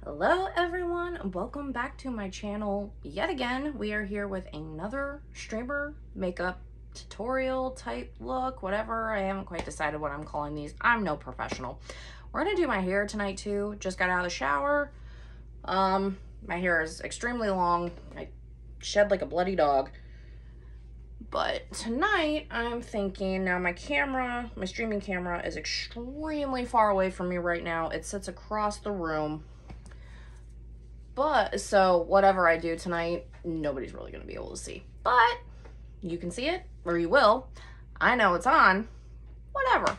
Hello everyone, welcome back to my channel yet again. We are here with another streamer makeup tutorial type look, whatever. I haven't quite decided what I'm calling these. I'm no professional. We're gonna do my hair tonight too. Just got out of the shower. My hair is extremely long. I shed like a bloody dog. But tonight I'm thinking, now my streaming camera is extremely far away from me right now. It sits across the room. But, so whatever I do tonight, nobody's really going to be able to see. But you can see it, or you will. I know it's on. Whatever.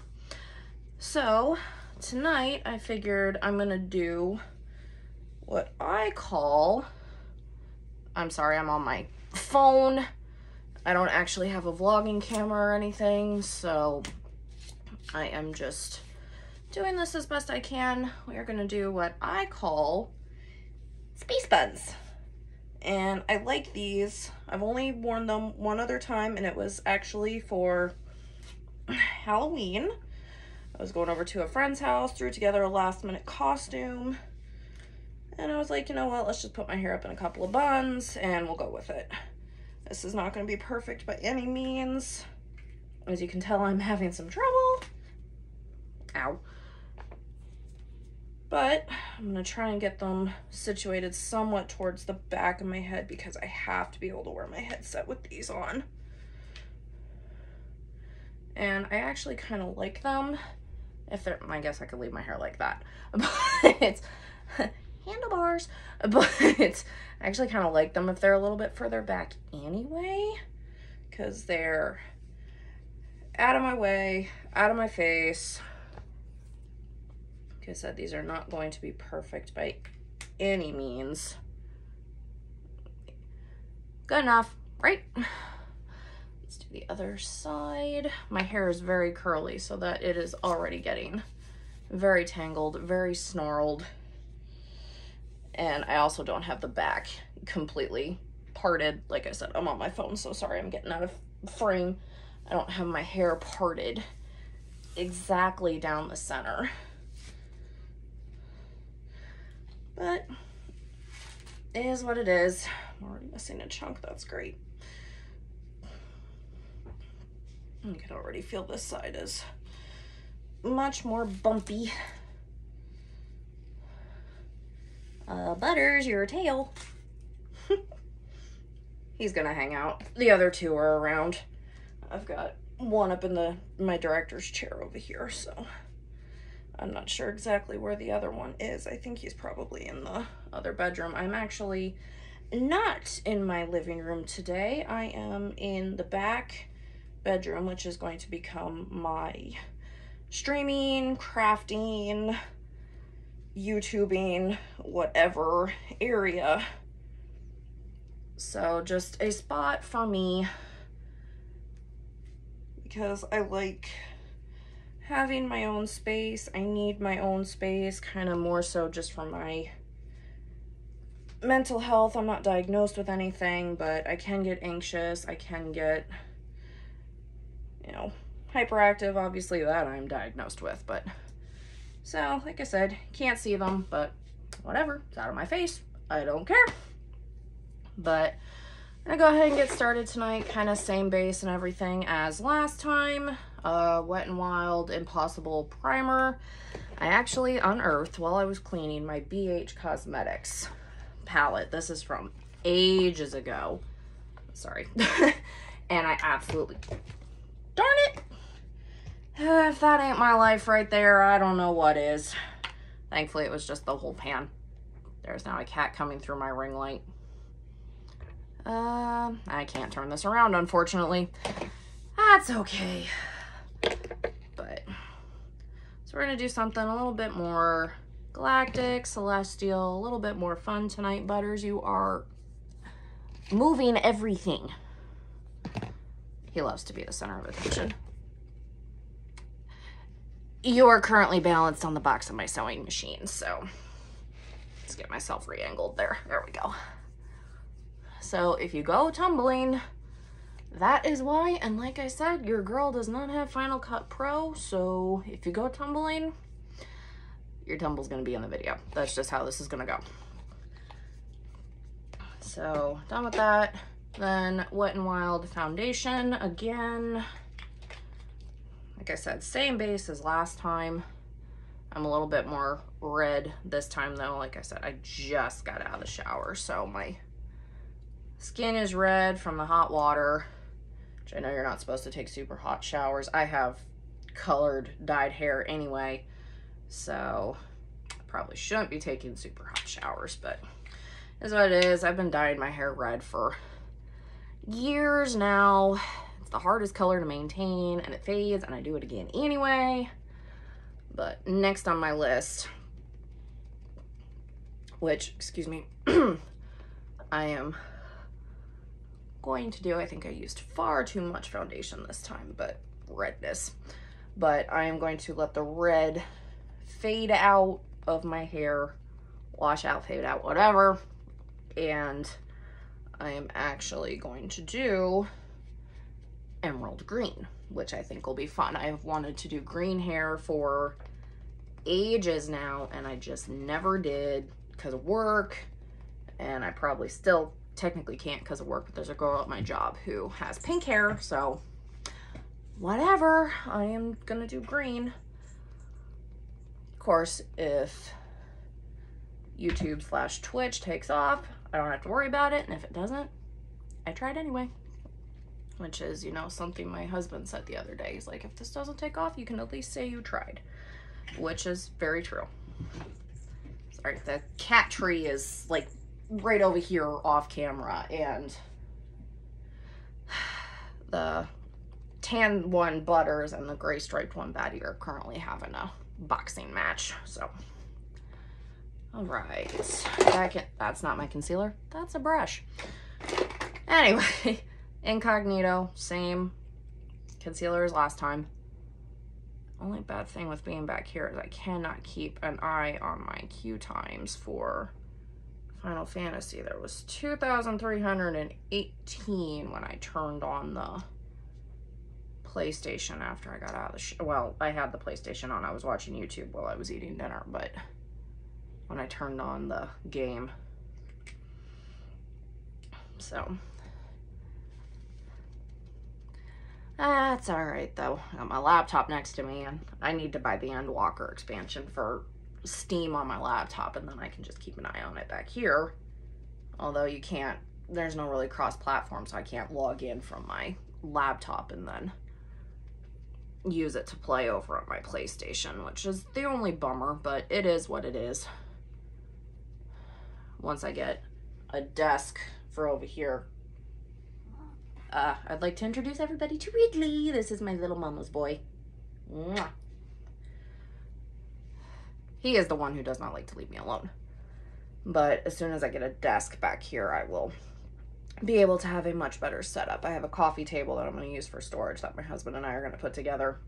So, tonight I figured I'm going to do what I call... I'm sorry, I'm on my phone. I don't actually have a vlogging camera or anything, so I am just doing this as best I can. We are going to do what I call space buns, and I like these. I've only worn them one other time, and it was actually for Halloween. I was going over to a friend's house, threw together a last minute costume, and I was like, you know what, let's just put my hair up in a couple of buns and we'll go with it. This is not going to be perfect by any means. As you can tell, I'm having some trouble. Ow. But I'm going to try and get them situated somewhat towards the back of my head because I have to be able to wear my headset with these on. And I actually kind of like them. I guess I could leave my hair like that. But it's handlebars. But I actually kind of like them if they're a little bit further back anyway. Because they're out of my way, out of my face. Like I said, these are not going to be perfect by any means. Good enough, right? Let's do the other side. My hair is very curly, so that it is already getting very tangled, very snarled. And I also don't have the back completely parted. Like I said, I'm on my phone, so sorry I'm getting out of frame. I don't have my hair parted exactly down the center. But it is what it is. I'm already missing a chunk. That's great. I can already feel this side is much more bumpy. Butters, your tail. He's gonna hang out. The other two are around. I've got one up in my director's chair over here, so I'm not sure exactly where the other one is. I think he's probably in the other bedroom. I'm actually not in my living room today. I am in the back bedroom, which is going to become my streaming, crafting, YouTubing, whatever area. So just a spot for me because I like having my own space. I need my own space, kind of more so just for my mental health. I'm not diagnosed with anything, but I can get anxious. I can get, you know, hyperactive. Obviously that I'm diagnosed with, but so like I said, can't see them, but whatever. It's out of my face. I don't care. But I'm gonna go ahead and get started tonight. Kind of same base and everything as last time. Wet n Wild Impossible Primer. I actually unearthed while I was cleaning my BH Cosmetics palette. This is from ages ago. Sorry. And I absolutely, darn it. If that ain't my life right there, I don't know what is. Thankfully, it was just the whole pan. There's now a cat coming through my ring light. I can't turn this around, unfortunately. That's okay. But, so we're gonna do something a little bit more galactic, celestial, a little bit more fun tonight. Butters, you are moving everything. He loves to be the center of attention. You are currently balanced on the box of my sewing machine, so let's get myself re-angled there. There we go. So if you go tumbling, that is why. And like I said, your girl does not have Final Cut Pro, so if you go tumbling, your tumble's gonna be in the video. That's just how this is gonna go. So done with that. Then Wet n Wild foundation again. Like I said, same base as last time. I'm a little bit more red this time though. Like I said, I just got out of the shower, so my skin is red from the hot water, which I know you're not supposed to take super hot showers. I have colored dyed hair anyway, so I probably shouldn't be taking super hot showers, but is what it is. I've been dyeing my hair red for years now. It's the hardest color to maintain and it fades, and I do it again anyway. But next on my list, which, excuse me, I am going to do, I think I used far too much foundation this time, but redness. But I am going to let the red fade out of my hair, wash out, fade out, whatever. And I am actually going to do emerald green, which I think will be fun. I have wanted to do green hair for ages now, and I just never did because of work, and I probably still technically can't because of work, but there's a girl at my job who has pink hair, so whatever, I am gonna do green. Of course, if YouTube/Twitch takes off, I don't have to worry about it, and if it doesn't, I tried anyway. Which is, you know, something my husband said the other day. He's like, if this doesn't take off, you can at least say you tried. Which is very true. Sorry, the cat tree is like right over here off camera, and the tan one, Butters, and the gray striped one, Batty, are currently having a boxing match, so. All right, that's not my concealer, that's a brush. Anyway, incognito, same concealer as last time. Only bad thing with being back here is I cannot keep an eye on my queue times for Final Fantasy. There was 2,318 when I turned on the PlayStation after I got out of the well, I had the PlayStation on. I was watching YouTube while I was eating dinner, but when I turned on the game. So that's all right though. I got my laptop next to me, and I need to buy the Endwalker expansion for Steam on my laptop, and then I can just keep an eye on it back here. Although you can't, there's no really cross-platform, so I can't log in from my laptop and then use it to play over on my PlayStation, which is the only bummer, but it is what it is. Once I get a desk for over here, I'd like to introduce everybody to Ridley. This is my little mama's boy. Mwah. He is the one who does not like to leave me alone. But as soon as I get a desk back here, I will be able to have a much better setup. I have a coffee table that I'm going to use for storage that my husband and I are going to put together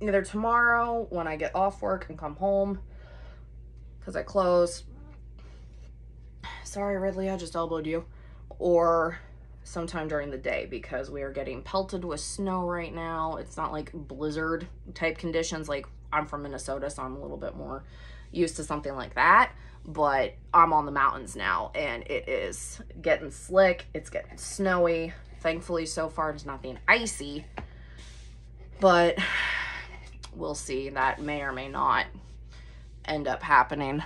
either tomorrow when I get off work and come home, because I close. Sorry, Ridley, I just elbowed you. Or sometime during the day, because we are getting pelted with snow right now. It's not like blizzard type conditions. Like, I'm from Minnesota, so I'm a little bit more used to something like that. But I'm on the mountains now, and it is getting slick. It's getting snowy. Thankfully, so far, it's not being icy. But we'll see. That may or may not end up happening.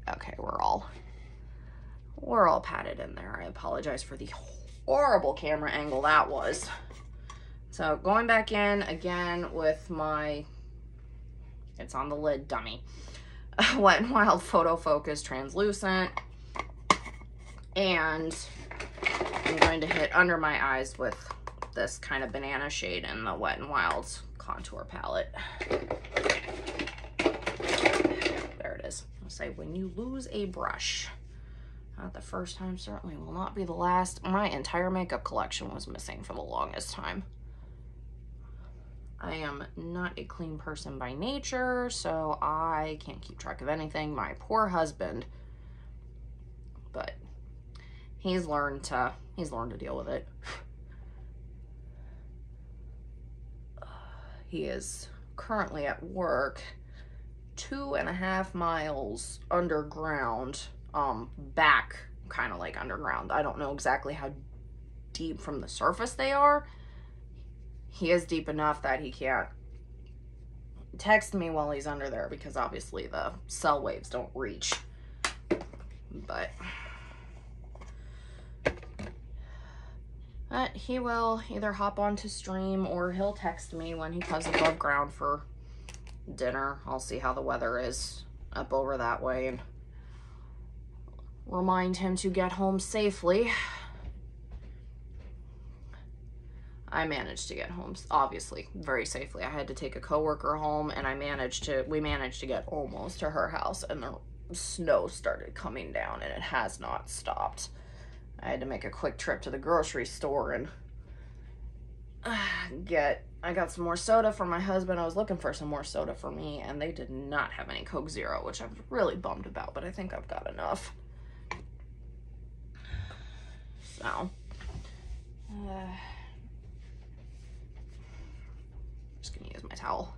Okay, we're all patted in there. I apologize for the horrible camera angle that was. So going back in again with my, it's on the lid, dummy, Wet n Wild Photo Focus Translucent. And I'm going to hit under my eyes with this kind of banana shade in the Wet n Wild's contour palette. There it is. I'll say, when you lose a brush, not the first time, certainly will not be the last. My entire makeup collection was missing for the longest time. I am not a clean person by nature, so I can't keep track of anything. My poor husband. But he's learned to deal with it. He is currently at work, 2.5 miles underground, back, kind of like underground. I don't know exactly how deep from the surface they are. He is deep enough that he can't text me while he's under there because obviously the cell waves don't reach. But he will either hop onto stream or he'll text me when he comes above ground for dinner. I'll see how the weather is up over that way and remind him to get home safely. I managed to get home, obviously, very safely. I had to take a coworker home, and we managed to get almost to her house, and the snow started coming down, and it has not stopped. I had to make a quick trip to the grocery store and I got some more soda for my husband. I was looking for some more soda for me, and they did not have any Coke Zero, which I was really bummed about, but I think I've got enough. So, just gonna use my towel.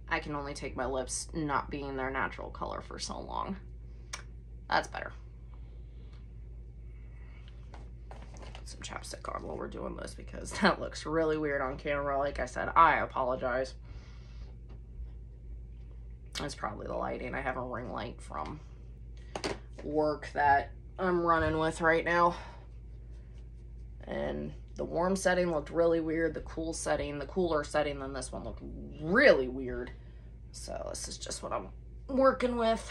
I can only take my lips not being their natural color for so long. That's better. Put some chapstick on while we're doing this because that looks really weird on camera. Like I said, I apologize. It's probably the lighting. I have a ring light from work that I'm running with right now. And the warm setting looked really weird. The cooler setting than this one looked really weird. So this is just what I'm working with.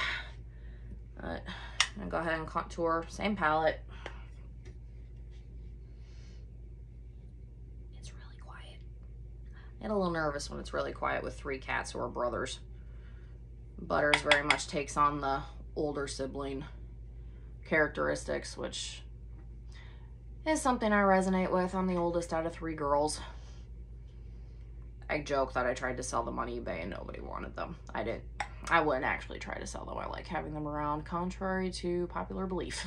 I'm gonna go ahead and contour, same palette. It's really quiet. I get a little nervous when it's really quiet with 3 cats who are brothers. Butters very much takes on the older sibling characteristics, which is something I resonate with. I'm the oldest out of 3 girls. I joke that I tried to sell them on eBay and nobody wanted them. I wouldn't actually try to sell them. I like having them around, contrary to popular belief.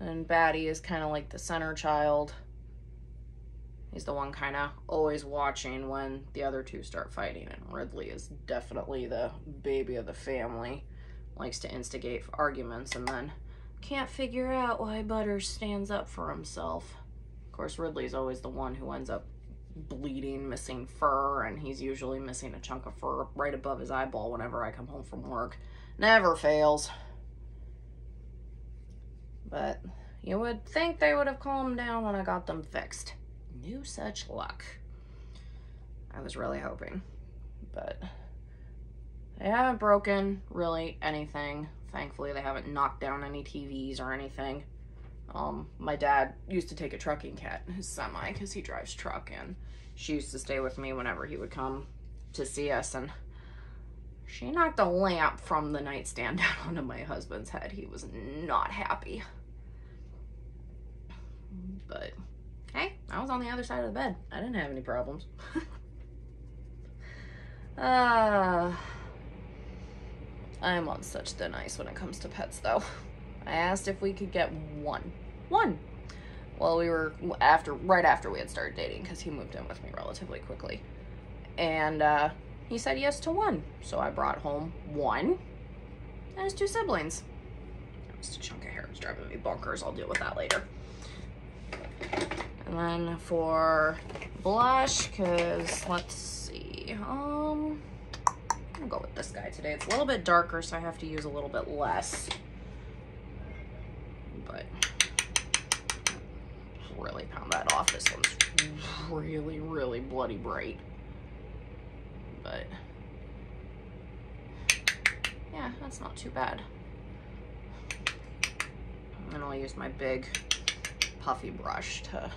And Batty is kind of like the center child. He's the one kind of always watching when the other 2 start fighting, and Ridley is definitely the baby of the family. Likes to instigate arguments and then can't figure out why Butters stands up for himself. Of course, Ridley's always the one who ends up bleeding, missing fur, and he's usually missing a chunk of fur right above his eyeball whenever I come home from work. Never fails. But you would think they would have calmed down when I got them fixed. No such luck. I was really hoping, but they haven't broken really anything. Thankfully, they haven't knocked down any TVs or anything. My dad used to take a trucking cat, his semi, because he drives truck, and she used to stay with me whenever he would come to see us, and she knocked a lamp from the nightstand down onto my husband's head. He was not happy. But hey, I was on the other side of the bed. I didn't have any problems. I'm on such thin ice when it comes to pets, though. I asked if we could get one. Well, we were right after we had started dating, because he moved in with me relatively quickly. And he said yes to 1. So I brought home 1 and his 2 siblings. Just a chunk of hair. It's driving me bonkers. I'll deal with that later. And then for blush, because let's see. I'm gonna go with this guy today. It's a little bit darker, so I have to use a little bit less. But really pound that off. This one's really, really bloody bright. But yeah, that's not too bad. And then I'll use my big puffy brush to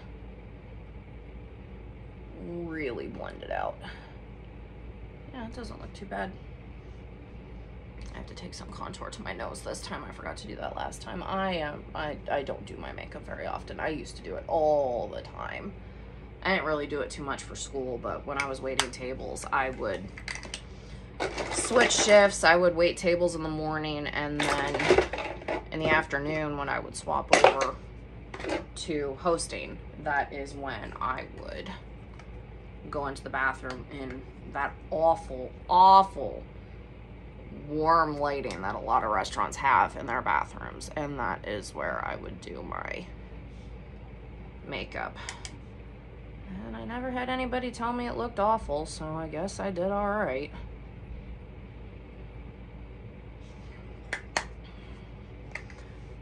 really blend it out. Yeah, it doesn't look too bad. I have to take some contour to my nose this time. I forgot to do that last time. I don't do my makeup very often. I used to do it all the time. I didn't really do it too much for school, but when I was waiting tables, I would switch shifts. I would wait tables in the morning, and then in the afternoon when I would swap over to hosting, that is when I would go into the bathroom in that awful, awful warm lighting that a lot of restaurants have in their bathrooms, and that is where I would do my makeup. And I never had anybody tell me it looked awful, so I guess I did all right.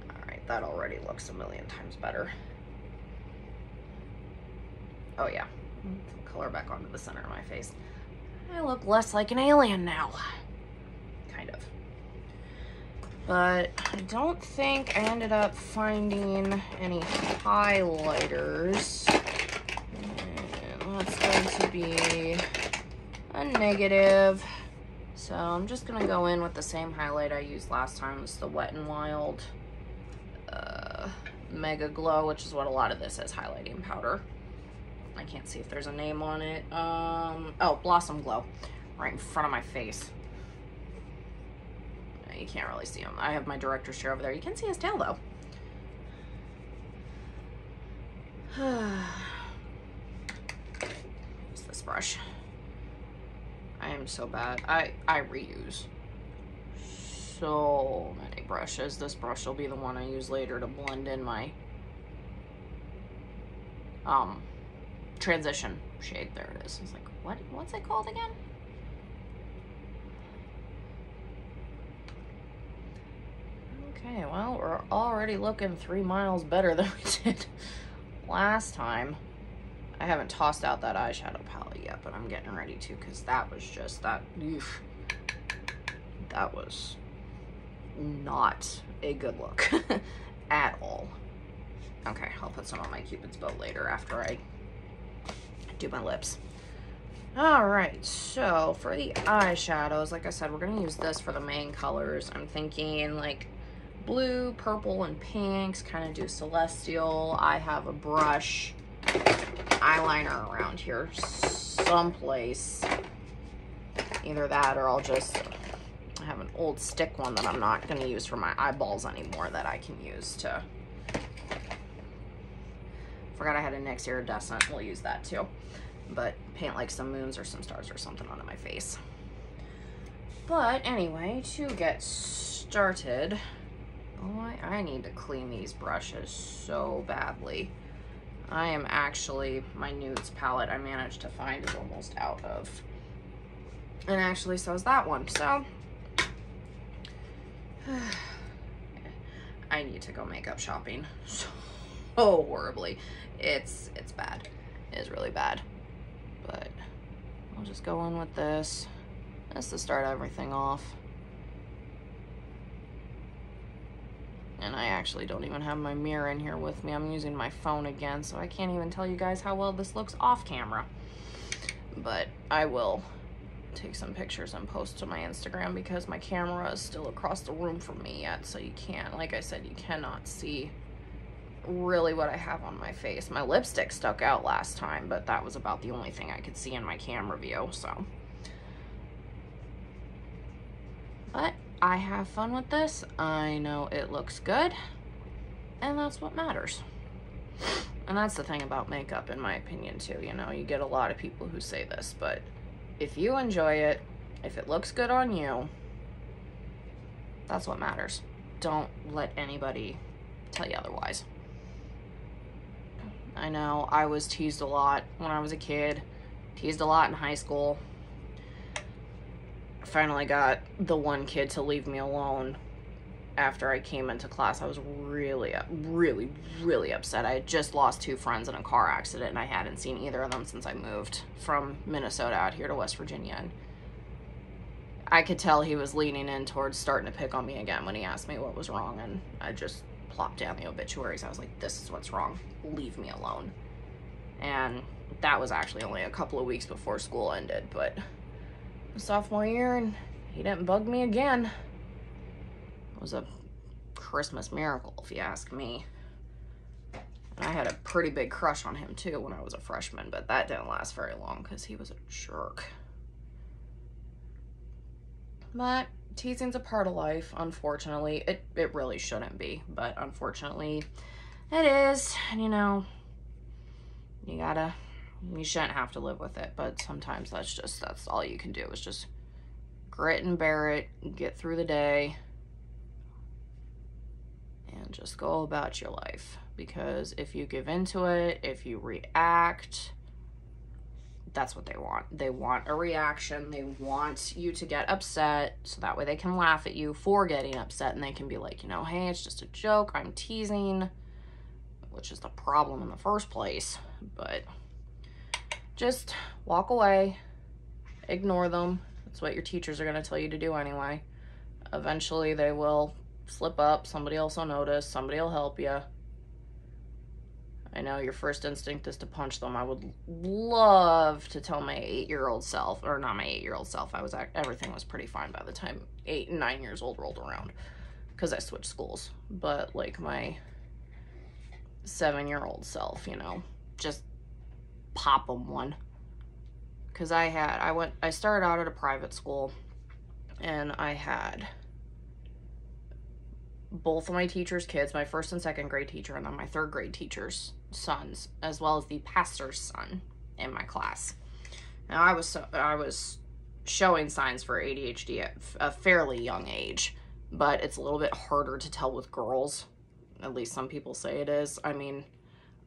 All right, that already looks a million times better. Oh yeah, color back onto the center of my face. I look less like an alien now. Kind of. But I don't think I ended up finding any highlighters. And that's going to be a negative. So I'm just gonna go in with the same highlight I used last time. It's the Wet n Wild Mega Glow, which is what a lot of this is, highlighting powder. I can't see if there's a name on it. Oh, Blossom Glow, right in front of my face. You can't really see him. I have my director's chair over there. You can see his tail though. Use this brush. I am so bad. I reuse so many brushes. This brush will be the one I use later to blend in my transition shade. There it is. It's like, what's it called again? Okay, well, we're already looking 3 miles better than we did last time. I haven't tossed out that eyeshadow palette yet, but I'm getting ready to, because that was just, that was not a good look at all. Okay, I'll put some on my Cupid's bow later after I do my lips. All right, so for the eyeshadows, like I said, we're gonna use this for the main colors. I'm thinking like blue, purple, and pinks, kind of do Celestial. I have a brush eyeliner around here someplace. Either that or I have an old stick one that I'm not gonna use for my eyeballs anymore that I can use to, forgot I had a NYX Iridescent, we'll use that too. But paint like some moons or some stars or something onto my face. But anyway, to get started, boy, I need to clean these brushes so badly. I am actually, my nudes palette I managed to find is almost out of. And actually so is that one, so. I need to go makeup shopping so horribly. It's bad. It is really bad. But I'll just go in with this just to start everything off. And I actually don't even have my mirror in here with me. I'm using my phone again, so I can't even tell you guys how well this looks off camera. But I will take some pictures and post to my Instagram because my camera is still across the room from me yet, so you can't, like I said, you cannot see really what I have on my face. My lipstick stuck out last time, but that was about the only thing I could see in my camera view, so. But I have fun with this. I know it looks good, and that's what matters. And that's the thing about makeup, in my opinion, too. You know, you get a lot of people who say this, but if you enjoy it, if it looks good on you, that's what matters. Don't let anybody tell you otherwise. I know I was teased a lot when I was a kid, teased a lot in high school. I finally got the one kid to leave me alone after I came into class. I was really upset. I had just lost 2 friends in a car accident, and I hadn't seen either of them since I moved from Minnesota out here to West Virginia. And I could tell he was leaning in towards starting to pick on me again when he asked me what was wrong, and I just plopped down the obituaries. I was like, this is what's wrong. Leave me alone. And that was actually only a couple of weeks before school ended, but sophomore year, and he didn't bug me again. It was a Christmas miracle, if you ask me. And I had a pretty big crush on him too when I was a freshman, but that didn't last very long because he was a jerk. But teasing's a part of life, unfortunately. It really shouldn't be, but unfortunately it is. And you know, you gotta You shouldn't have to live with it, but sometimes that's all you can do is just grit and bear it, get through the day, and just go about your life. Because if you give into it, if you react, that's what they want. They want a reaction. They want you to get upset so that way they can laugh at you for getting upset, and they can be like, you know, hey, it's just a joke, I'm teasing, which is the problem in the first place. But just walk away, ignore them. That's what your teachers are going to tell you to do anyway. Eventually they will slip up, somebody else will notice, somebody will help you. I know your first instinct is to punch them. I would love to tell my 8-year-old self, or not my 8-year-old self, everything was pretty fine by the time 8 and 9 years old rolled around, because I switched schools. But like my 7-year-old self, you know, just pop them one. Because I started out at a private school, and I had both of my teacher's kids, my first and second grade teacher, and then my third grade teacher's sons, as well as the pastor's son in my class. Now I was showing signs for ADHD at a fairly young age, but it's a little bit harder to tell with girls. At least some people say it is. I mean,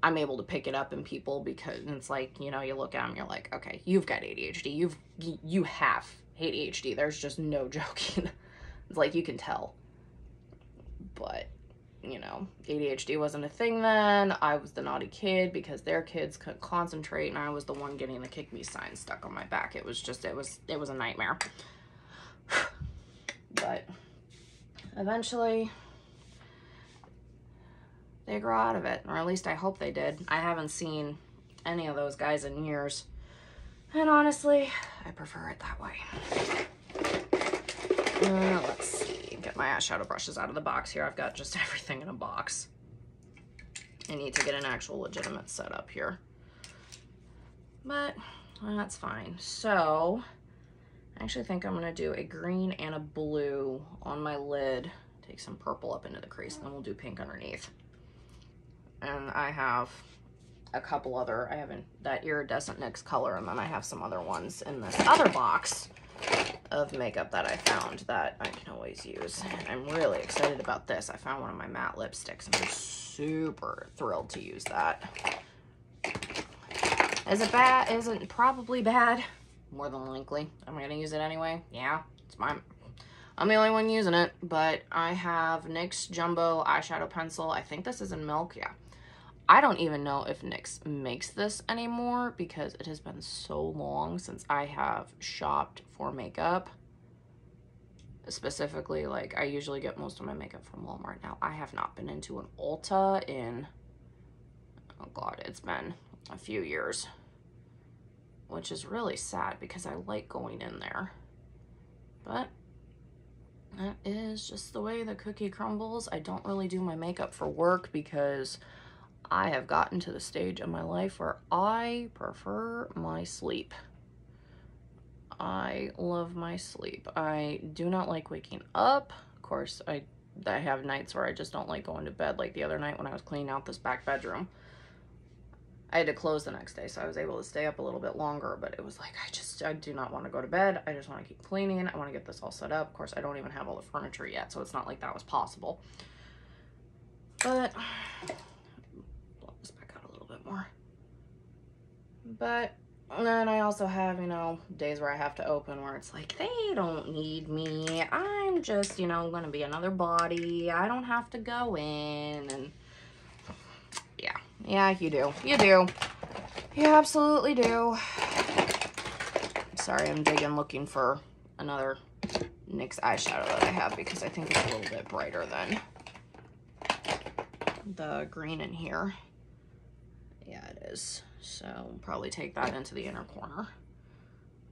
I'm able to pick it up in people because it's like, you know, you look at them, you're like, okay, you've got ADHD. You have ADHD. There's just no joking. It's like, you can tell. But, you know, ADHD wasn't a thing then. I was the naughty kid because their kids couldn't concentrate, and I was the one getting the kick me sign stuck on my back. It was a nightmare. But eventually they grow out of it, or at least I hope they did. I haven't seen any of those guys in years, and honestly, I prefer it that way. Let's see, get my eyeshadow brushes out of the box here. I've got just everything in a box. I need to get an actual legitimate setup here, but that's fine. So I actually think I'm gonna do a green and a blue on my lid. Take some purple up into the crease, and then we'll do pink underneath. And I have a couple other, I have that iridescent NYX color, and then I have some other ones in this other box of makeup that I found that I can always use. I'm really excited about this. I found one of my matte lipsticks, and I'm super thrilled to use that. Is it bad? Is it probably bad? More than likely. Am I gonna use it anyway? Yeah, it's mine. I'm the only one using it, but I have NYX Jumbo eyeshadow pencil. I think this is in Milk, yeah. I don't even know if NYX makes this anymore because it has been so long since I have shopped for makeup. Specifically, like, I usually get most of my makeup from Walmart now. I have not been into an Ulta in, oh God, it's been a few years. Which is really sad because I like going in there. But that is just the way the cookie crumbles. I don't really do my makeup for work because I have gotten to the stage in my life where I prefer my sleep. I love my sleep. I do not like waking up. Of course, I have nights where I just don't like going to bed. Like the other night when I was cleaning out this back bedroom, I had to close the next day, so I was able to stay up a little bit longer, but it was like, I do not want to go to bed. I just want to keep cleaning. I want to get this all set up. Of course, I don't even have all the furniture yet, so it's not like that was possible. But more. But then I also have, you know, days where I have to open where it's like, they don't need me. I'm just, you know, gonna be another body. I don't have to go in. And yeah, you do. You do. You absolutely do. Sorry, I'm digging looking for another NYX eyeshadow that I have because I think it's a little bit brighter than the green in here. Yeah, it is. So we'll probably take that into the inner corner.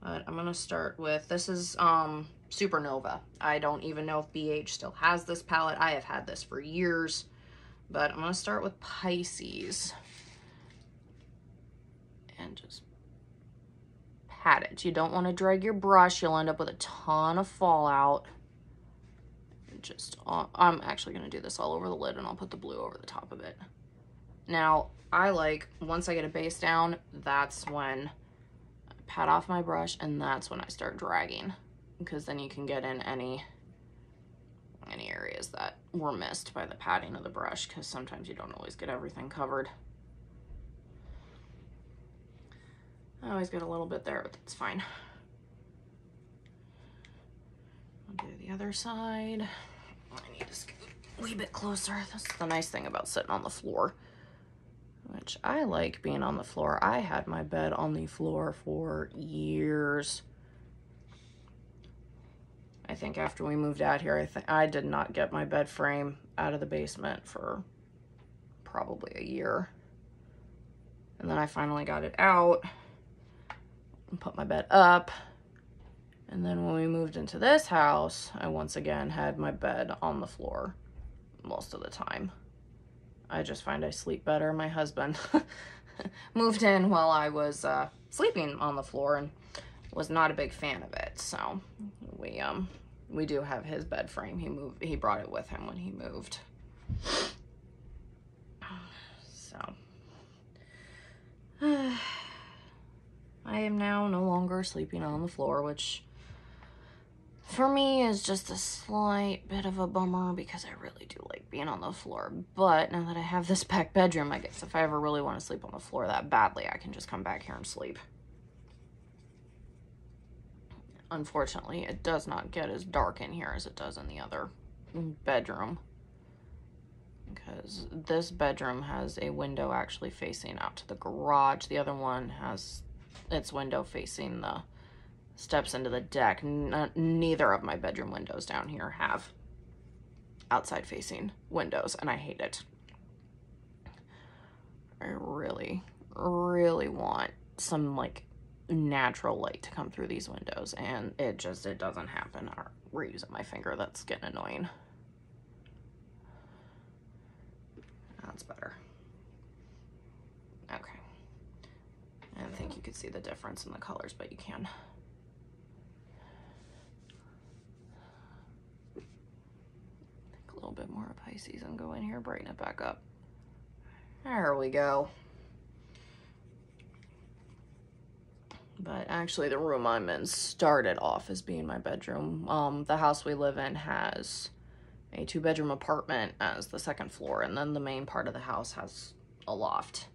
But I'm gonna start with, this is Supernova. I don't even know if BH still has this palette. I have had this for years, but I'm gonna start with Pisces and just pat it. You don't want to drag your brush. You'll end up with a ton of fallout. Just, I'm actually gonna do this all over the lid, and I'll put the blue over the top of it. Now, I like, once I get a base down, that's when I pat off my brush, and that's when I start dragging, because then you can get in any areas that were missed by the patting of the brush, because sometimes you don't always get everything covered. I always get a little bit there, but that's fine. I'll do the other side. I need to scoot a wee bit closer. That's the nice thing about sitting on the floor, which I like being on the floor. I had my bed on the floor for years. I think after we moved out here, I did not get my bed frame out of the basement for probably a year. And then I finally got it out and put my bed up. And then when we moved into this house, I once again had my bed on the floor most of the time. I just find I sleep better. My husband moved in while I was sleeping on the floor and was not a big fan of it. So we do have his bed frame. He brought it with him when he moved. So I am now no longer sleeping on the floor, which for me is just a slight bit of a bummer because I really do like being on the floor. But now that I have this back bedroom, I guess if I ever really want to sleep on the floor that badly, I can just come back here and sleep. Unfortunately, it does not get as dark in here as it does in the other bedroom, because this bedroom has a window actually facing out to the garage. The other one has its window facing the steps into the deck. Neither of my bedroom windows down here have outside facing windows, and I hate it. I really, really want some like natural light to come through these windows, and it doesn't happen. We're using my finger. That's getting annoying. That's better. Okay. I don't think you could see the difference in the colors, but you can. A little bit more of high season go in here, brighten it back up. There we go. But actually the room I'm in started off as being my bedroom. The house we live in has a 2-bedroom apartment as the second floor, and then the main part of the house has a loft.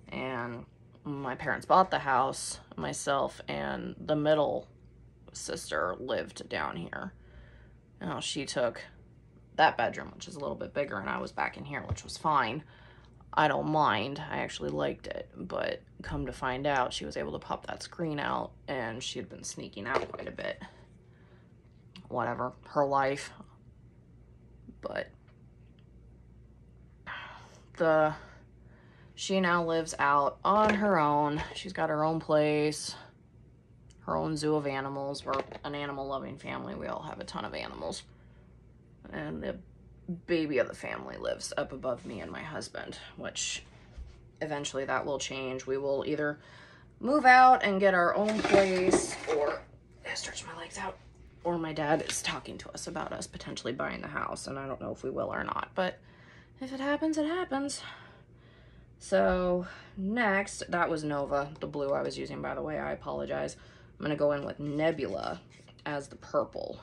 And my parents bought the house, myself and the middle sister lived down here. Now she took that bedroom, which is a little bit bigger, and I was back in here, which was fine. I don't mind. I actually liked it, but come to find out, she was able to pop that screen out, and she had been sneaking out quite a bit. Whatever, her life. But she now lives out on her own. She's got her own place, her own zoo of animals. We're an animal-loving family. We all have a ton of animals. And the baby of the family lives up above me and my husband, which eventually that will change. We will either move out and get our own place, or I stretch my legs out, or my dad is talking to us about us potentially buying the house, and I don't know if we will or not, but if it happens, it happens. So next, that was Nova, the blue I was using, by the way. I apologize. I'm gonna go in with Nebula as the purple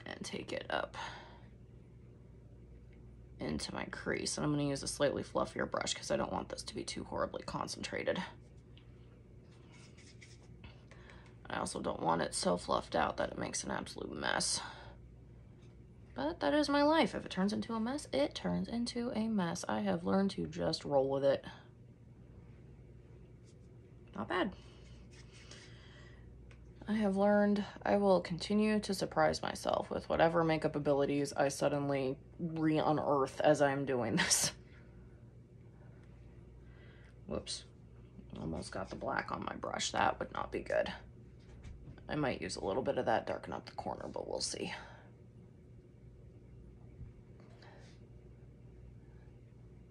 and take it up into my crease, and I'm going to use a slightly fluffier brush because I don't want this to be too horribly concentrated. I also don't want it so fluffed out that it makes an absolute mess. But that is my life. If it turns into a mess, it turns into a mess. I have learned to just roll with it. Not bad. I have learned I will continue to surprise myself with whatever makeup abilities I suddenly re-unearth as I'm doing this. Whoops. Almost got the black on my brush. That would not be good. I might use a little bit of that, darken up the corner, but we'll see.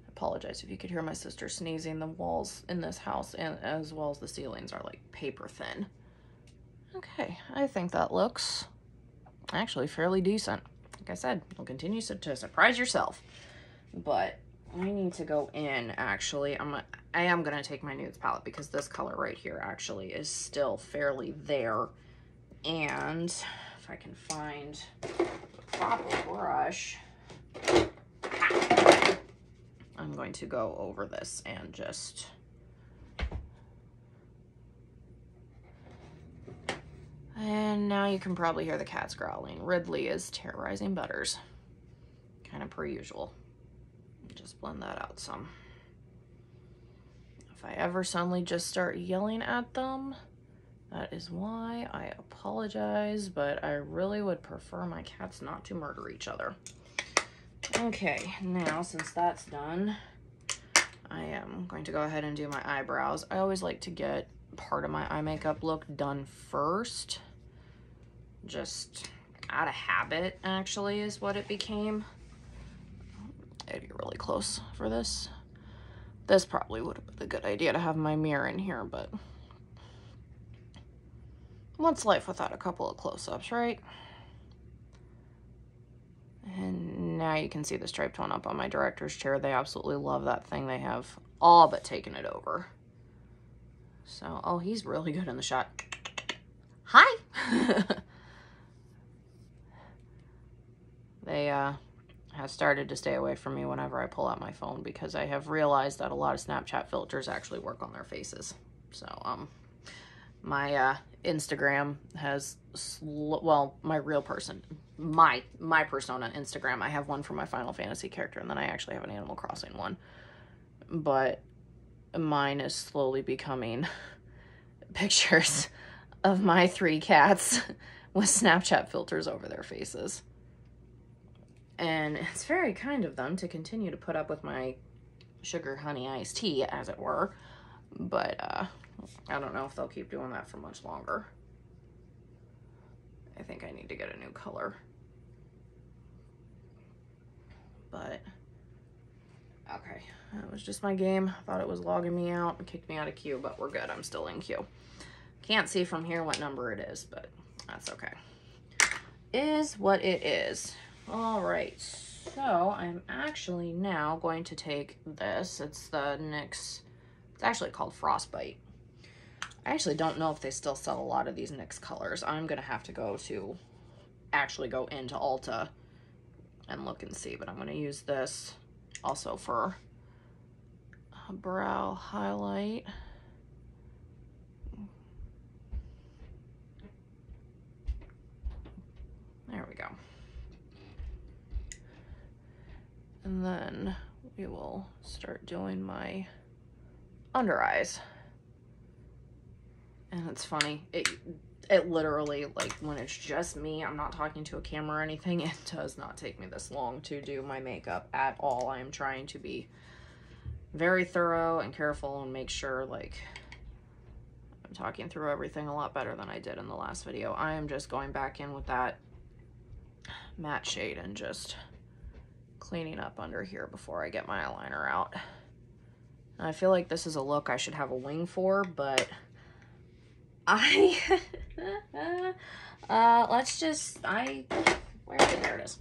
I apologize if you could hear my sister sneezing. The walls in this house, and as well as the ceilings, are like paper thin. Okay, I think that looks actually fairly decent. Like I said, you'll continue to surprise yourself. But I need to go in, actually. I am gonna take my nudes palette because this color right here actually is still fairly there. And if I can find a proper brush, I'm going to go over this and just and now you can probably hear the cats growling. Ridley is terrorizing Butters, kind of per usual. Just blend that out some. If I ever suddenly just start yelling at them, that is why. I apologize, but I really would prefer my cats not to murder each other. Okay, now since that's done, I am going to go ahead and do my eyebrows. I always like to get part of my eye makeup look done first. Just out of habit, actually, is what it became. I'd be really close for this. This probably would have been a good idea to have my mirror in here, but what's life without a couple of close-ups, right? And now you can see the striped one up on my director's chair. They absolutely love that thing. They have all but taken it over. So, oh, he's really good in the shot. Hi! They have started to stay away from me whenever I pull out my phone because I have realized that a lot of Snapchat filters actually work on their faces. So, my Instagram has, well, my real person, my persona Instagram, I have one for my Final Fantasy character, and then I actually have an Animal Crossing one. But mine is slowly becoming pictures of my 3 cats with Snapchat filters over their faces. And it's very kind of them to continue to put up with my sugar honey iced tea, as it were. But I don't know if they'll keep doing that for much longer. I think I need to get a new color. But, okay. That was just my game. I thought it was logging me out and kicked me out of queue, but we're good. I'm still in queue. Can't see from here what number it is, but that's okay. Is what it is. All right, so I'm actually now going to take this. It's the NYX, it's actually called Frostbite. I actually don't know if they still sell a lot of these NYX colors. I'm gonna have to actually go into Ulta and look and see, but I'm gonna use this also for a brow highlight. There we go. And then we will start doing my under eyes. And it's funny, it literally, like, when it's just me, I'm not talking to a camera or anything, it does not take me this long to do my makeup at all. I am trying to be very thorough and careful and make sure, like, I'm talking through everything a lot better than I did in the last video. I am just going back in with that matte shade and just cleaning up under here before I get my eyeliner out. And I feel like this is a look I should have a wing for, but there it is.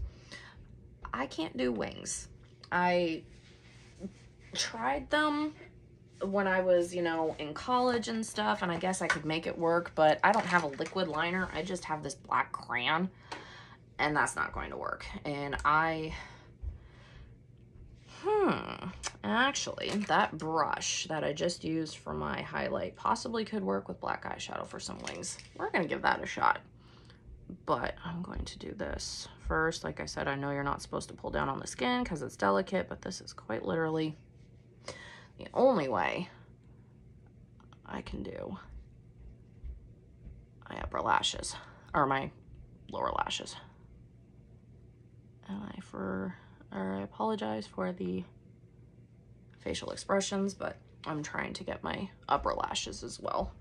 I can't do wings. I tried them when I was, you know, in college and stuff, and I guess I could make it work, but I don't have a liquid liner. I just have this black crayon, and that's not going to work. And actually, that brush that I just used for my highlight possibly could work with black eyeshadow for some wings. We're gonna give that a shot. But I'm going to do this first. Like I said, I know you're not supposed to pull down on the skin because it's delicate, but this is quite literally the only way I can do my upper lashes, or my lower lashes. And I apologize for the facial expressions, but I'm trying to get my upper lashes as well.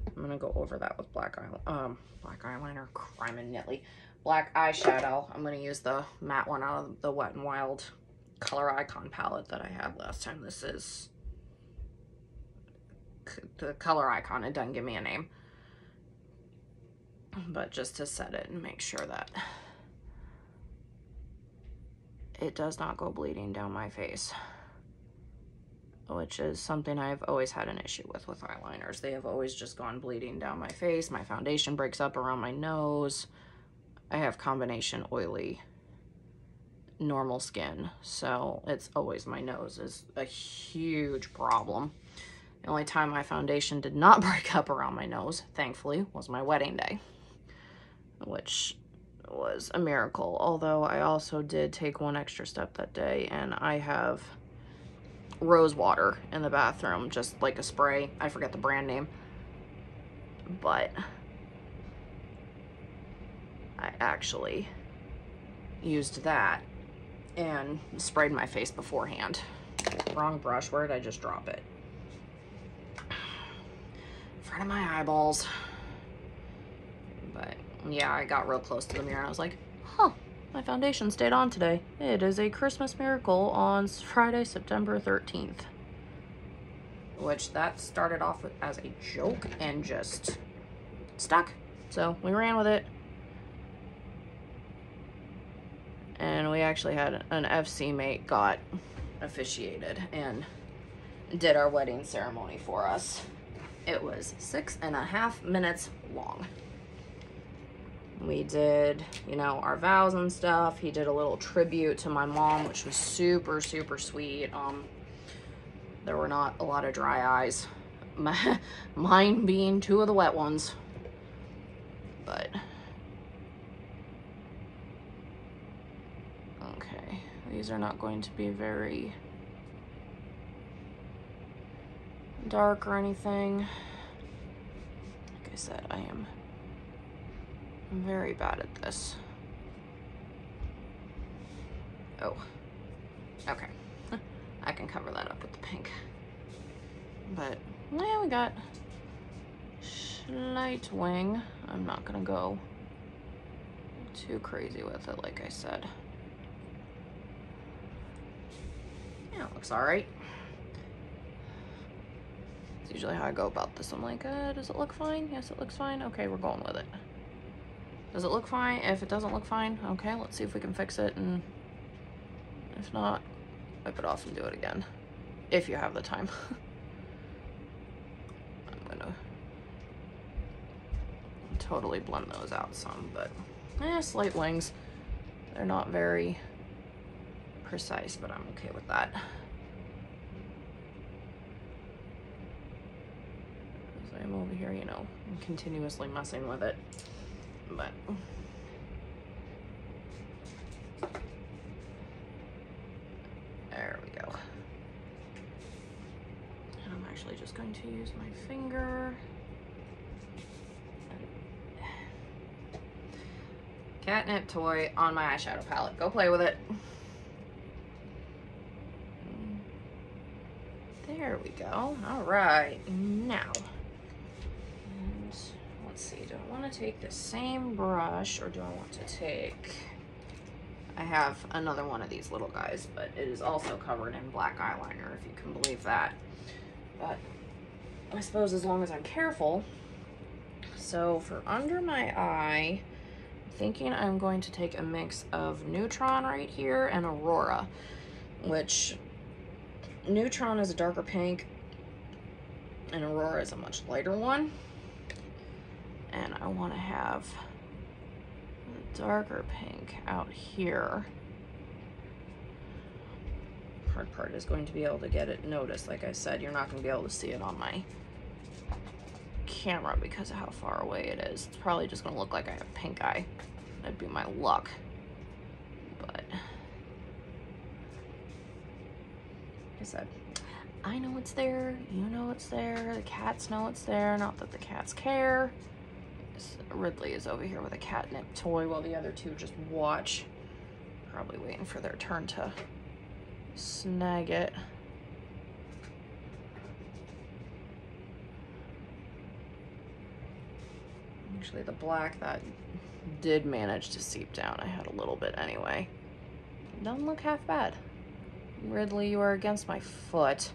I'm gonna go over that with black eyeliner, crime and nitly. Black eyeshadow. I'm gonna use the matte one out of the Wet n Wild Color Icon palette that I had last time. This is the Color Icon. It doesn't give me a name, but just to set it and make sure that it does not go bleeding down my face. which is something I've always had an issue with eyeliners. They have always just gone bleeding down my face. My foundation breaks up around my nose. I have combination oily, normal skin, so it's always my nose is a huge problem. The only time my foundation did not break up around my nose, thankfully, was my wedding day, which was a miracle. Although I also did take one extra step that day, and I have rose water in the bathroom, just like a spray. I forget the brand name, but I actually used that and sprayed my face beforehand. Wrong brush. Where did I just drop it? In front of my eyeballs. But yeah, I got real close to the mirror and I was like, huh, my foundation stayed on today. It is a Christmas miracle on Friday, September 13th. Which that started off as a joke and just stuck. So we ran with it. And we actually had an FC mate got officiated and did our wedding ceremony for us. It was 6.5 minutes long. We did, you know, our vows and stuff. He did a little tribute to my mom, which was super, super sweet. There were not a lot of dry eyes. Mine being 2 of the wet ones. But okay, these are not going to be very dark or anything. Like I said, I'm very bad at this. Oh, okay. I can cover that up with the pink. But yeah, we got slight wing. I'm not gonna go too crazy with it, like I said. Yeah, it looks all right. It's usually how I go about this. I'm like, does it look fine? Yes, it looks fine. Okay, we're going with it. Does it look fine? If it doesn't look fine, okay, let's see if we can fix it, and if not, wipe it off and do it again, if you have the time. I'm gonna totally blend those out some, but slight wings. They're not very precise, but I'm okay with that. As I'm over here, you know, continuously messing with it, but there we go. And I'm actually just going to use my finger. Catnip toy on my eyeshadow palette. Go play with it. There we go. All right, now, and let's see, do I want to take the same brush or do I want to take, I have another one of these little guys, but it is also covered in black eyeliner, if you can believe that. But I suppose as long as I'm careful. So for under my eye, I'm thinking I'm going to take a mix of Neutron right here and Aurora, which Neutron is a darker pink and Aurora is a much lighter one. And I want to have the darker pink out here. Hard part is going to be able to get it noticed. Like I said, you're not going to be able to see it on my camera because of how far away it is. It's probably just going to look like I have pink eye. That'd be my luck. But like I said, I know it's there, you know it's there, the cats know it's there, not that the cats care. Ridley is over here with a catnip toy while the other two just watch. Probably waiting for their turn to snag it. Actually, the black, that did manage to seep down. I had a little bit anyway. Doesn't look half bad. Ridley, you are against my foot.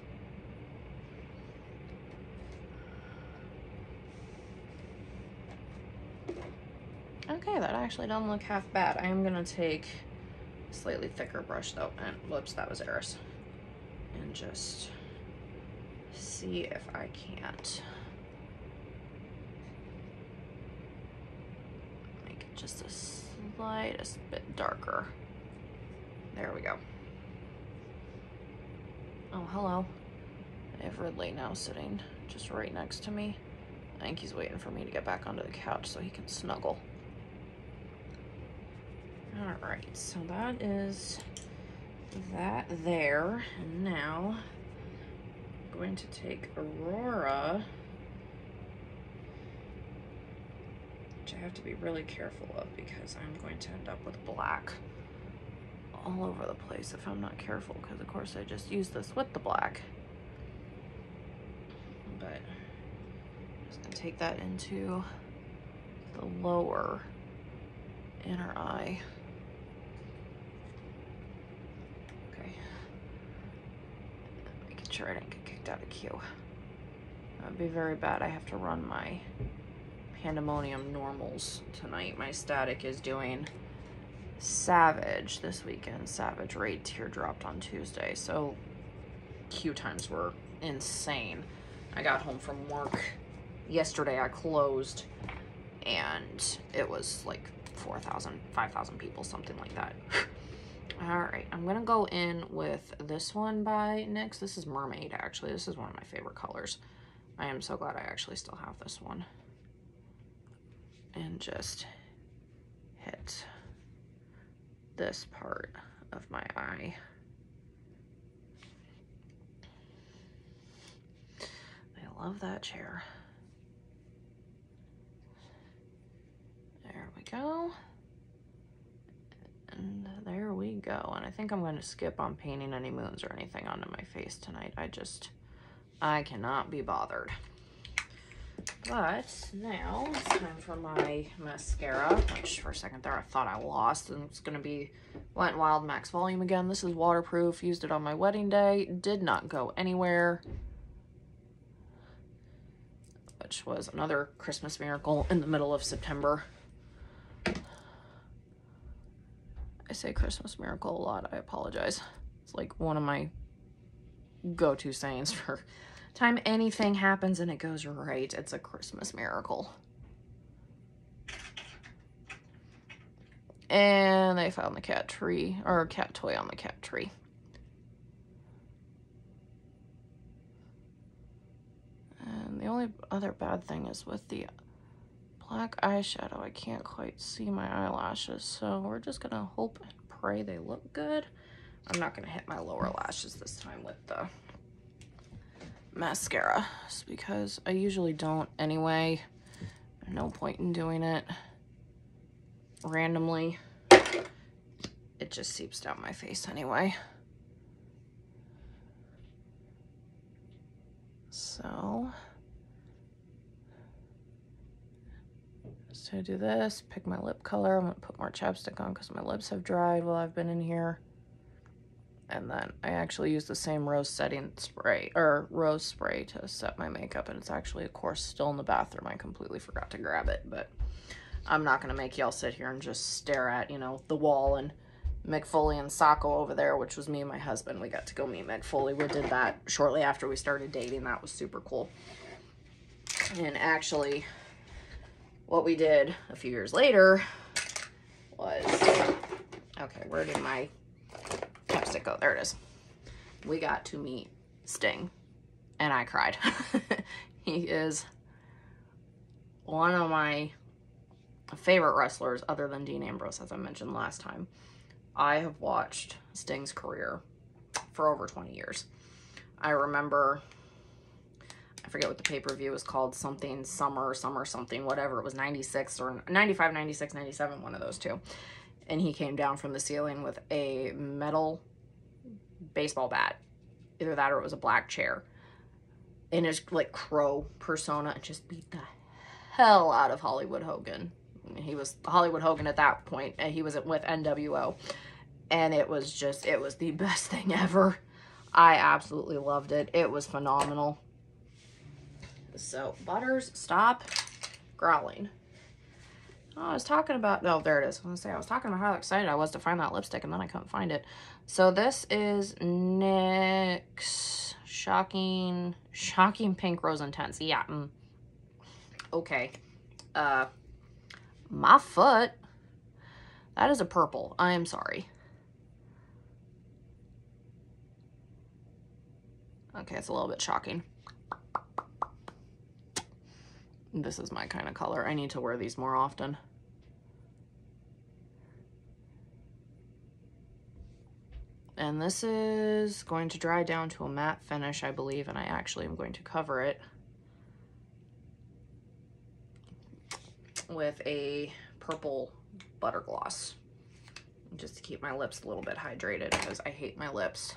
Okay, that actually doesn't look half bad. I am gonna take a slightly thicker brush though, and whoops, that was Eris. And just see if I can't make it just the slightest bit darker. There we go. Oh, hello. I have Ridley now sitting just right next to me. I think he's waiting for me to get back onto the couch so he can snuggle. All right, so that is that there. And now I'm going to take Aurora, which I have to be really careful of because I'm going to end up with black all over the place if I'm not careful, because of course I just used this with the black. But I'm just gonna take that into the lower inner eye. Okay. Making sure I didn't get kicked out of queue. That would be very bad. I have to run my Pandemonium normals tonight. My static is doing Savage this weekend. Savage Raid tier dropped on Tuesday, so queue times were insane. I got home from work yesterday. I closed and it was like 4,000, 5,000 people, something like that. All right, I'm gonna go in with this one by NYX. This is Mermaid, actually. This is one of my favorite colors. I am so glad I actually still have this one. And just hit this part of my eye. I love that chair. There we go. And there we go. And I think I'm going to skip on painting any moons or anything onto my face tonight. I cannot be bothered. But now it's time for my mascara, which for a second there I thought I lost, and it's going to be Wet n Wild Max Volume again. This is waterproof. Used it on my wedding day. Did not go anywhere, which was another Christmas miracle in the middle of September. I say Christmas miracle a lot. I apologize. It's like one of my go-to sayings for time anything happens and it goes right. It's a Christmas miracle. And they found the cat tree, or cat toy on the cat tree. And the only other bad thing is with the black eyeshadow, I can't quite see my eyelashes, so we're just gonna hope and pray they look good. I'm not gonna hit my lower lashes this time with the mascara, just because I usually don't anyway. There's no point in doing it randomly. It just seeps down my face anyway. So to do this, pick my lip color. I'm gonna put more chapstick on because my lips have dried while I've been in here. And then I actually use the same rose setting spray, or rose spray, to set my makeup, and it's actually, of course, still in the bathroom. I completely forgot to grab it, but I'm not gonna make y'all sit here and just stare at, you know, the wall and Mick Foley and Sacco over there, which was me and my husband. We got to go meet Mick Foley. We did that shortly after we started dating. That was super cool. And actually, what we did a few years later was, okay, where did my chapstick go? There it is. We got to meet Sting, and I cried. He is one of my favorite wrestlers other than Dean Ambrose, as I mentioned last time. I have watched Sting's career for over 20 years. I remember, I forget what the pay-per-view was called, something summer something, whatever. It was 96 or 95, 96, 97, one of those two. And he came down from the ceiling with a metal baseball bat. Either that or it was a black chair. In his like crow persona, and just beat the hell out of Hollywood Hogan. I mean, he was Hollywood Hogan at that point, and he was with NWO. And it was just, it was the best thing ever. I absolutely loved it. It was phenomenal. So, Butters, stop growling. Oh, I was talking about, oh, there it is. I was gonna say, I was talking about how excited I was to find that lipstick, and then I couldn't find it. So this is NYX Shocking Pink Rose Intense. Yeah. Okay. My foot. That is a purple. I am sorry. Okay, it's a little bit shocking. This is my kind of color. I need to wear these more often. And this is going to dry down to a matte finish, I believe, and I actually am going to cover it with a purple butter gloss, just to keep my lips a little bit hydrated, because I hate my lips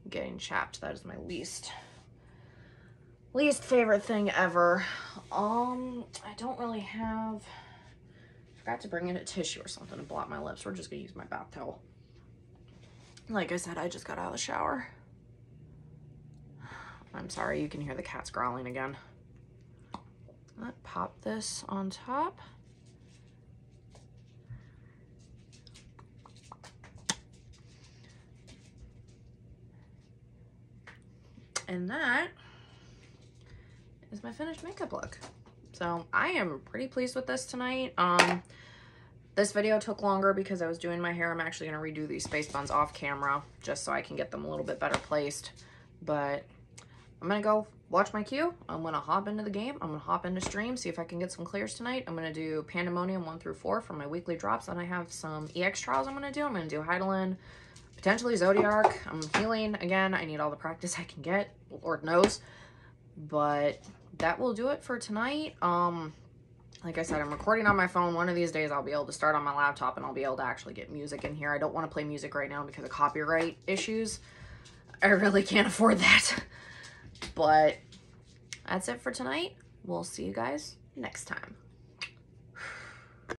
getting chapped. That is my least favorite thing ever. I don't really have, forgot to bring in a tissue or something to blot my lips. We're just gonna use my bath towel. Like I said, I just got out of the shower. I'm sorry, you can hear the cats growling again. Let's pop this on top. And that is my finished makeup look. So I am pretty pleased with this tonight. This video took longer because I was doing my hair. I'm actually going to redo these space buns off camera just so I can get them a little bit better placed. But I'm going to go watch my queue. I'm going to hop into the game. I'm going to hop into stream, see if I can get some clears tonight. I'm going to do Pandemonium 1 through 4 for my weekly drops. Then I have some EX trials I'm going to do. I'm going to do Heidelin, potentially Zodiac. I'm healing again. I need all the practice I can get, Lord knows. But that will do it for tonight. Like I said, I'm recording on my phone. One of these days I'll be able to start on my laptop and I'll be able to actually get music in here. I don't want to play music right now because of copyright issues. I really can't afford that. But that's it for tonight. We'll see you guys next time.